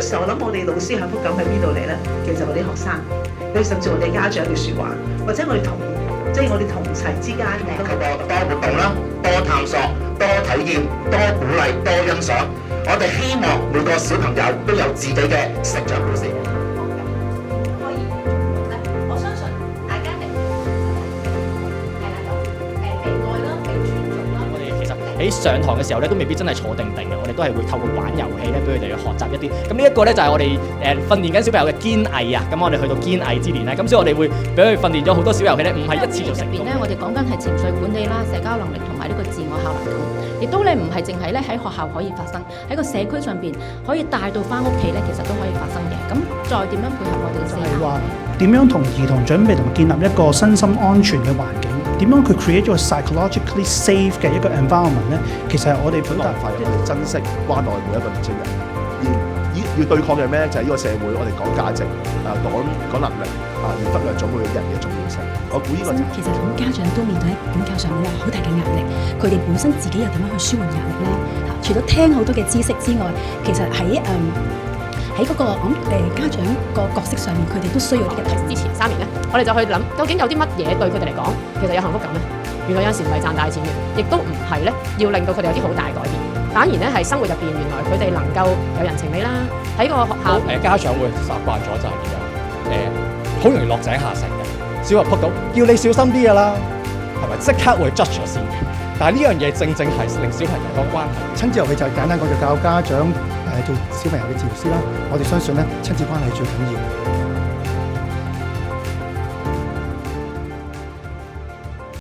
有時候我諗我哋老師幸福感喺邊度嚟咧？其實我哋學生，你甚至我哋家長嘅説話，或者我哋即係我哋同齊之間嘅透過多活動啦，多探索，多體驗，多鼓勵，多欣賞。我哋希望每個小朋友都有自己嘅成長故事。可以咧，我相信大家明係啦，被愛啦，被尊重啦。我哋其實喺上堂嘅時候咧，都未必真係坐定定嘅，我哋都係會透過玩遊戲咧，俾佢哋去學習一啲。咁呢一個咧就係我哋訓練緊小朋友嘅堅毅啊！咁我哋去到堅毅之年咧，咁所以我哋會俾佢訓練咗好多小遊戲咧，唔係一次就成功。入邊咧，我哋講緊係情緒管理啦、社交能力同埋呢個自我效能感，亦都咧唔係淨係咧喺學校可以發生，喺個社區上邊可以帶到翻屋企咧，其實都可以發生嘅。咁再點樣配合我哋嘅社係話點樣同兒童準備同埋建立一個身心安全嘅環境？點樣佢 create 咗個 psychologically safe 嘅一個 environment 咧？其實係我哋表達快，我哋珍惜關愛每一個年青人。要對抗嘅咩？就係呢個社會，我哋講價值，講能力，而忽略咗每個人嘅重要性。我估呢個其實咁家長都面對喺管教上面好大嘅壓力，佢哋本身自己又點樣去舒緩壓力咧？除咗聽好多嘅知識之外，其實喺嗰個家長個角色上面，佢哋都需要啲嘅提。之前3年咧，我哋就去諗究竟有啲乜嘢對佢哋嚟講其實有幸福感咧？原來有時唔係賺大錢嘅，亦都唔係咧要令到佢哋有啲好大改變，反而咧係生活入邊原來佢哋能夠有人情味啦。喺個學校家長會習慣咗就係好容易落井下石嘅，小朋友撲到叫你小心啲㗎啦，係咪即刻會 judge 咗先？但係呢樣嘢正係令小朋友個關係。親子遊戲就係簡單講就教家長做小朋友嘅治療師啦。我哋相信咧親子關係最緊要。